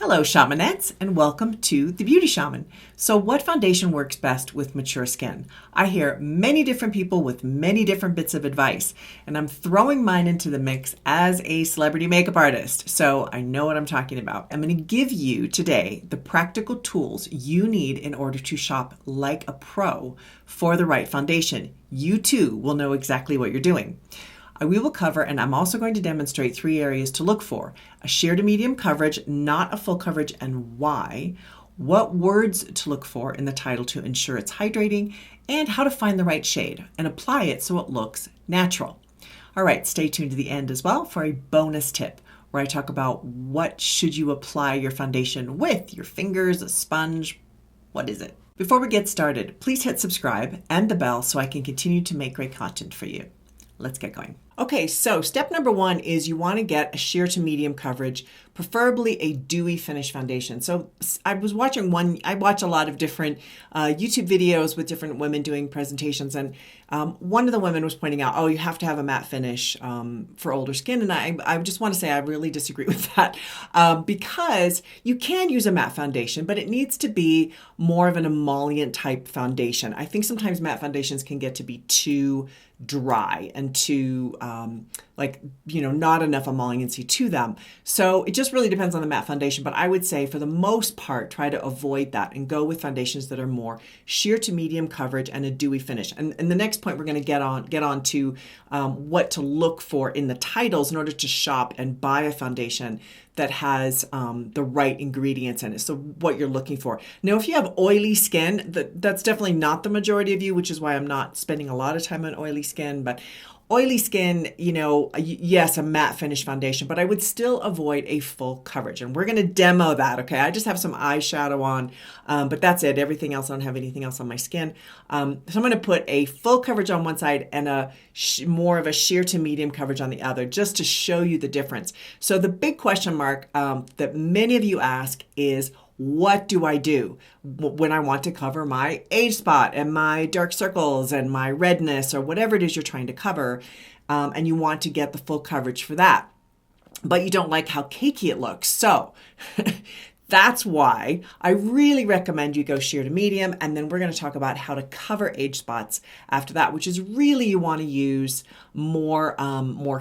Hello, Shamanettes, and welcome to The Beauty Shaman. So, what foundation works best with mature skin? I hear many different people with many different bits of advice, and I'm throwing mine into the mix as a celebrity makeup artist, so I know what I'm talking about. I'm going to give you today the practical tools you need in order to shop like a pro for the right foundation. You too will know exactly what you're doing. We will cover, and I'm also going to demonstrate 3 areas to look for: a sheer to medium coverage, not a full coverage, and why, what words to look for in the title to ensure it's hydrating, and how to find the right shade and apply it so it looks natural. All right, stay tuned to the end as well for a bonus tip where I talk about what should you apply your foundation with: your fingers, a sponge, what is it? Before we get started, please hit subscribe and the bell so I can continue to make great content for you. Let's get going. Okay, so step number 1 is you want to get a sheer to medium coverage, preferably a dewy finish foundation. So I watch a lot of different YouTube videos with different women doing presentations, and one of the women was pointing out, oh, you have to have a matte finish for older skin. And I just want to say I really disagree with that because you can use a matte foundation, but it needs to be more of an emollient type foundation. I think sometimes matte foundations can get to be too dry and too not enough emolliency to them. So it just really depends on the matte foundation. But I would say for the most part, try to avoid that and go with foundations that are more sheer to medium coverage and a dewy finish. And the next point we're going to get on to what to look for in the titles in order to shop and buy a foundation that has the right ingredients in it. So what you're looking for. Now, if you have oily skin, that's definitely not the majority of you, which is why I'm not spending a lot of time on oily skin. But oily skin, yes, a matte finish foundation, but I would still avoid a full coverage. And we're going to demo that, okay? I just have some eyeshadow on, but that's it. Everything else, I don't have anything else on my skin. So I'm going to put a full coverage on one side and a more of a sheer to medium coverage on the other, just to show you the difference. So the big question mark that many of you ask is, what do I do when I want to cover my age spot and my dark circles and my redness or whatever it is you're trying to cover, and you want to get the full coverage for that, but you don't like how cakey it looks? So that's why I really recommend you go sheer to medium, and then we're going to talk about how to cover age spots after that, which is really you want to use more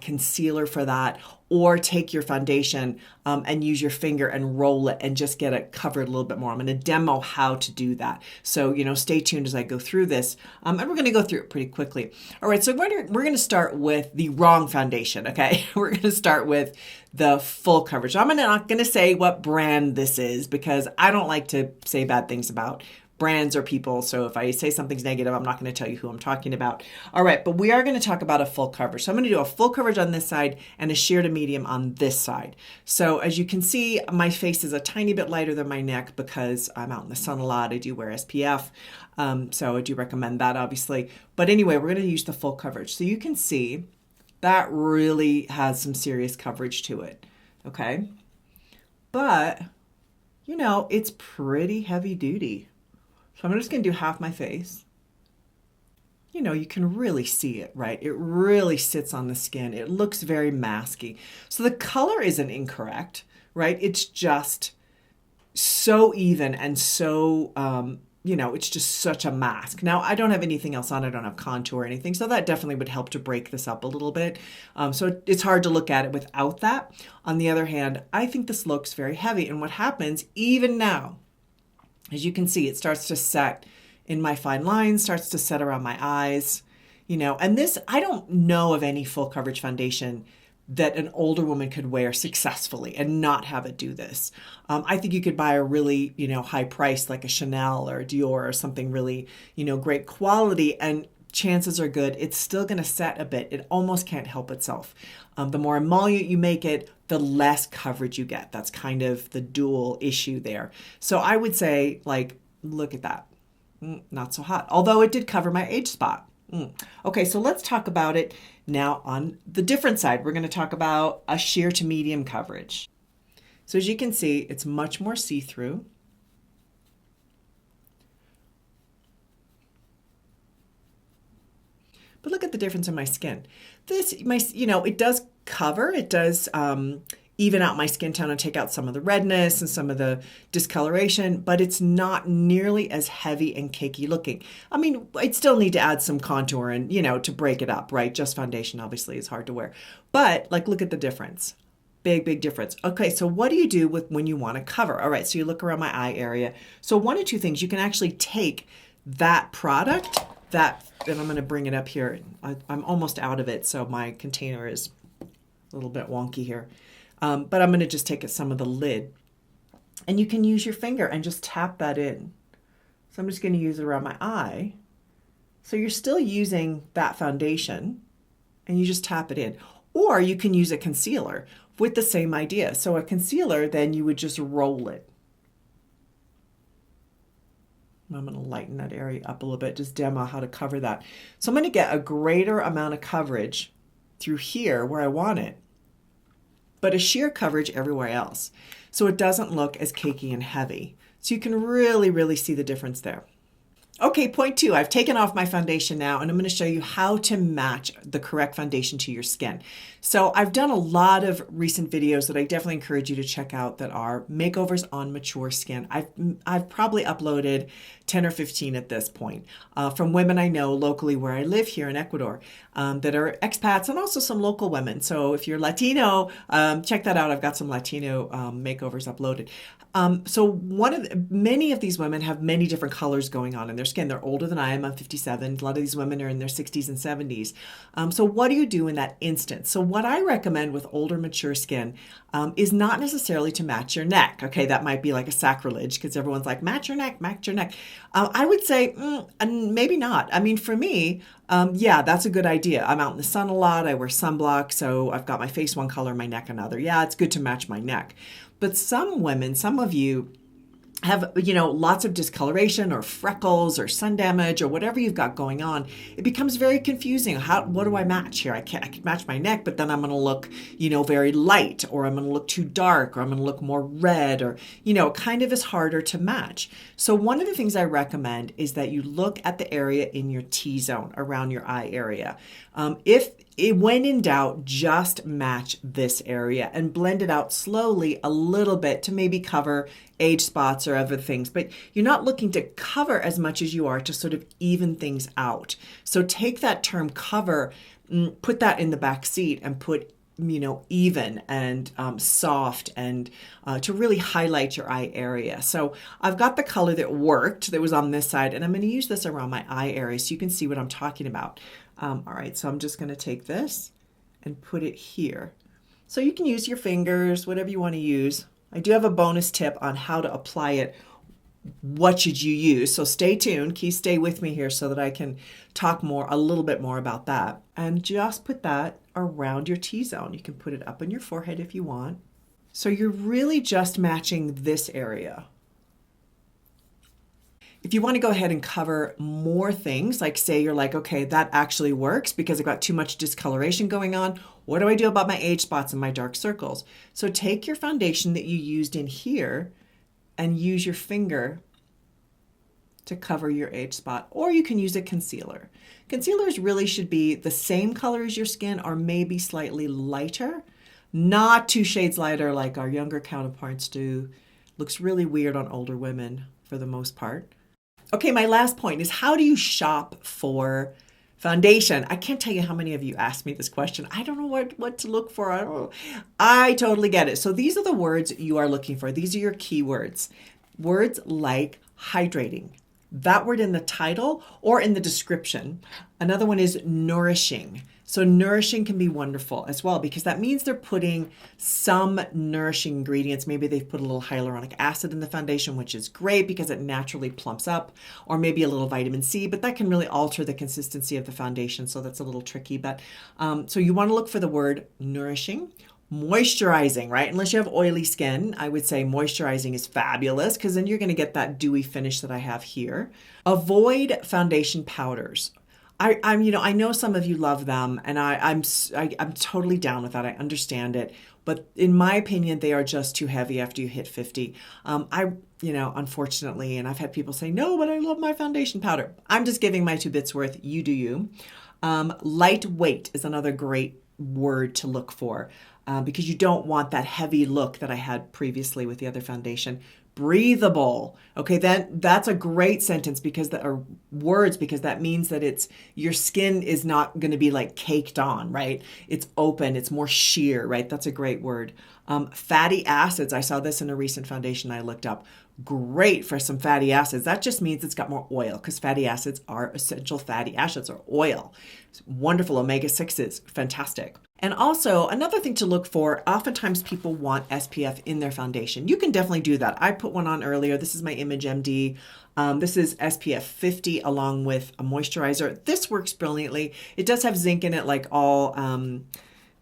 concealer for that, or take your foundation and use your finger and roll it and just get it covered a little bit more. I'm going to demo how to do that. So, stay tuned as I go through this. And we're going to go through it pretty quickly. All right, so we're going to start with the wrong foundation, okay? We're going to start with the full coverage. I'm not going to say what brand this is because I don't like to say bad things about brands or people. So if I say something's negative, I'm not going to tell you who I'm talking about. All right, but we are going to talk about a full coverage. So I'm going to do a full coverage on this side and a sheer to medium on this side. So as you can see, my face is a tiny bit lighter than my neck because I'm out in the sun a lot. I do wear SPF. So I do recommend that, obviously. But anyway, we're going to use the full coverage. So you can see that really has some serious coverage to it. Okay. But, it's pretty heavy duty. So I'm just going to do half my face. You can really see it, right? It really sits on the skin. It looks very masky. So the color isn't incorrect, right? It's just so even and so, it's just such a mask. Now, I don't have anything else on. I don't have contour or anything. So that definitely would help to break this up a little bit. So it's hard to look at it without that. On the other hand, I think this looks very heavy. And what happens even now, as you can see, it starts to set in my fine lines, starts to set around my eyes, and this, I don't know of any full coverage foundation that an older woman could wear successfully and not have it do this. I think you could buy a really, high price like a Chanel or a Dior or something really, great quality, and chances are good it's still going to set a bit. It almost can't help itself. The more emollient you make it, the less coverage you get. That's kind of the dual issue there. So I would say, look at that. Not so hot. Although it did cover my age spot. Okay, so let's talk about it now on the different side. We're going to talk about a sheer to medium coverage. So as you can see, it's much more see-through. But look at the difference in my skin. It does cover, it does even out my skin tone and take out some of the redness and some of the discoloration, but it's not nearly as heavy and cakey looking. I mean, I'd still need to add some contour and, to break it up, right? Just foundation obviously is hard to wear. But like, look at the difference. Big difference. Okay, so what do you do when you want to cover? All right, so you look around my eye area. So one of two things, you can actually take that product, and I'm going to bring it up here. I'm almost out of it, so my container is a little bit wonky here. But I'm going to just take some of the lid. And you can use your finger and just tap that in. So I'm just going to use it around my eye. So you're still using that foundation, and you just tap it in. Or you can use a concealer with the same idea. So a concealer, then you would just roll it. I'm going to lighten that area up a little bit, just demo how to cover that. So I'm going to get a greater amount of coverage through here where I want it, but a sheer coverage everywhere else. So it doesn't look as cakey and heavy. So you can really see the difference there. Okay, point 2, I've taken off my foundation now, and I'm going to show you how to match the correct foundation to your skin. So I've done a lot of recent videos that I definitely encourage you to check out that are makeovers on mature skin. I've probably uploaded 10 or 15 at this point from women I know locally where I live here in Ecuador that are expats, and also some local women. So if you're Latino, check that out. I've got some Latino makeovers uploaded. So many of these women have many different colors going on in their skin. They're older than I am. I'm 57. A lot of these women are in their 60s and 70s. So what do you do in that instance? So what I recommend with older, mature skin is not necessarily to match your neck. Okay, that might be like a sacrilege because everyone's like, match your neck, match your neck. I would say maybe not. I mean, for me, yeah, that's a good idea. I'm out in the sun a lot. I wear sunblock. So I've got my face one color, my neck another. Yeah, it's good to match my neck. But some women, some of you have, lots of discoloration or freckles or sun damage or whatever you've got going on. It becomes very confusing. What do I match here? I can match my neck, but then I'm going to look, very light, or I'm going to look too dark, or I'm going to look more red, or, it kind of is harder to match. So one of the things I recommend is that you look at the area in your T-zone around your eye area. When in doubt, just match this area and blend it out slowly a little bit to maybe cover age spots or other things. But you're not looking to cover as much as you are to sort of even things out. So take that term cover, put that in the back seat and put even and soft, and to really highlight your eye area. So I've got the color that worked that was on this side, and I'm going to use this around my eye area so you can see what I'm talking about. All right, so I'm just going to take this and put it here. So you can use your fingers, whatever you want to use. I do have a bonus tip on how to apply it. What should you use? So stay tuned, stay with me here so that I can talk a little bit more about that. And just put that around your T-zone. You can put it up on your forehead if you want. So you're really just matching this area. If you want to go ahead and cover more things, like say you're like, okay, that actually works because I've got too much discoloration going on. What do I do about my age spots and my dark circles? So take your foundation that you used in here and use your finger to cover your age spot, or you can use a concealer. Concealers really should be the same color as your skin or maybe slightly lighter, not 2 shades lighter like our younger counterparts do. Looks really weird on older women for the most part. Okay, my last point is, how do you shop for foundation? I can't tell you how many of you asked me this question. I don't know what to look for. I don't know. I totally get it. So these are the words you are looking for. These are your keywords. Words like hydrating, that word in the title or in the description. Another one is nourishing. So nourishing can be wonderful as well because that means they're putting some nourishing ingredients. Maybe they've put a little hyaluronic acid in the foundation, which is great because it naturally plumps up, or maybe a little vitamin C, but that can really alter the consistency of the foundation. So that's a little tricky. But so you want to look for the word nourishing. Moisturizing, right? Unless you have oily skin, I would say moisturizing is fabulous because then you're going to get that dewy finish that I have here. Avoid foundation powders. I know some of you love them, and I'm totally down with that. I understand it, but in my opinion, they are just too heavy after you hit 50. Unfortunately, and I've had people say, no, but I love my foundation powder. I'm just giving my 2 bits worth. You do you. Lightweight is another great word to look for because you don't want that heavy look that I had previously with the other foundation. Breathable. Okay, that's a great sentence because because that means that your skin is not going to be like caked on, right? It's open, it's more sheer, right? That's a great word. Fatty acids. I saw this in a recent foundation I looked up. Great for some fatty acids. That just means it's got more oil because fatty acids are essential fatty acids or oil. It's wonderful. Omega-6s, fantastic. And also another thing to look for, oftentimes people want SPF in their foundation. You can definitely do that. I put one on earlier. This is my Image MD. This is SPF 50 along with a moisturizer. This works brilliantly. It does have zinc in it like all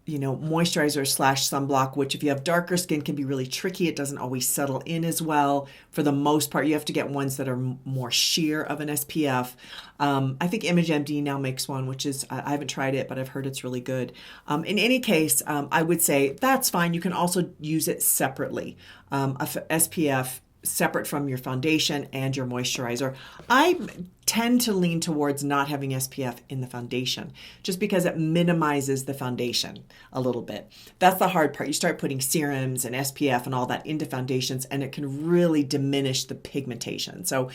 moisturizer / sunblock, which if you have darker skin can be really tricky. It doesn't always settle in as well. For the most part, you have to get ones that are more sheer of an SPF. I think Image MD now makes one, which is, I haven't tried it, but I've heard it's really good. In any case, I would say that's fine. You can also use it separately. SPF separate from your foundation and your moisturizer. I tend to lean towards not having SPF in the foundation just because it minimizes the foundation a little bit. That's the hard part. You start putting serums and SPF and all that into foundations and it can really diminish the pigmentation. So,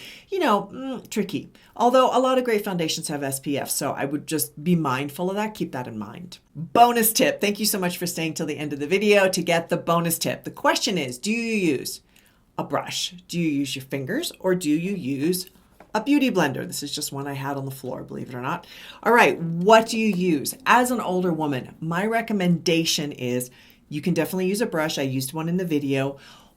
tricky. Although a lot of great foundations have SPF, so I would just be mindful of that. Keep that in mind. Bonus tip. Thank you so much for staying till the end of the video to get the bonus tip. The question is, do you use a brush? Do you use your fingers or do you use a beauty blender? This is just one I had on the floor, believe it or not. All right, what do you use? As an older woman, my recommendation is you can definitely use a brush. I used one in the video,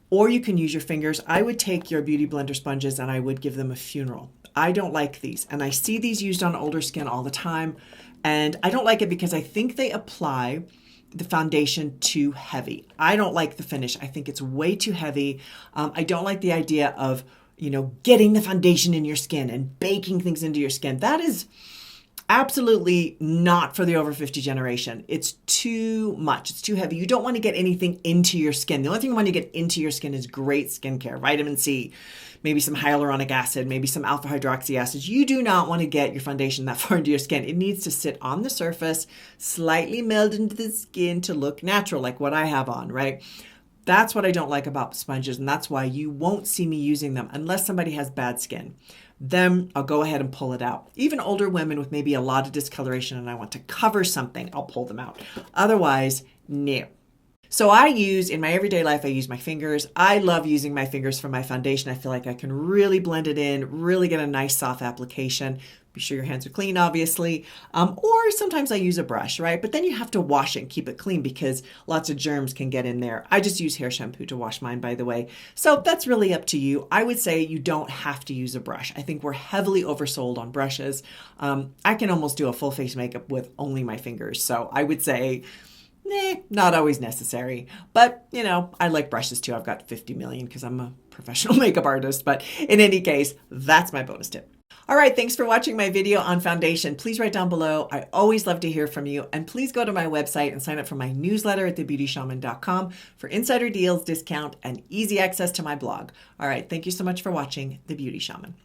or you can use your fingers. I would take your beauty blender sponges and I would give them a funeral. I don't like these, and I see these used on older skin all the time, and I don't like it because I think they apply the foundation too heavy. I don't like the finish. I think it's way too heavy. I don't like the idea of, getting the foundation in your skin and baking things into your skin. That is absolutely not for the over 50 generation. It's too much. It's too heavy. You don't want to get anything into your skin. The only thing you want to get into your skin is great skincare, vitamin C, maybe some hyaluronic acid, maybe some alpha hydroxy acid. You do not want to get your foundation that far into your skin. It needs to sit on the surface, slightly meld into the skin to look natural, like what I have on, right? That's what I don't like about sponges, and that's why you won't see me using them unless somebody has bad skin. Then I'll go ahead and pull it out. Even older women with maybe a lot of discoloration and I want to cover something, I'll pull them out. Otherwise, no. So in my everyday life, I use my fingers. I love using my fingers for my foundation. I feel like I can really blend it in, really get a nice soft application. Be sure your hands are clean, obviously. Or sometimes I use a brush, right? But then you have to wash it and keep it clean because lots of germs can get in there. I just use hair shampoo to wash mine, by the way. So that's really up to you. I would say you don't have to use a brush. I think we're heavily oversold on brushes. I can almost do a full face makeup with only my fingers. So I would say, not always necessary. But, I like brushes too. I've got 50 million because I'm a professional makeup artist. But in any case, that's my bonus tip. All right, thanks for watching my video on foundation. Please write down below. I always love to hear from you. And please go to my website and sign up for my newsletter at thebeautyshaman.com for insider deals, discount, and easy access to my blog. All right, thank you so much for watching The Beauty Shaman.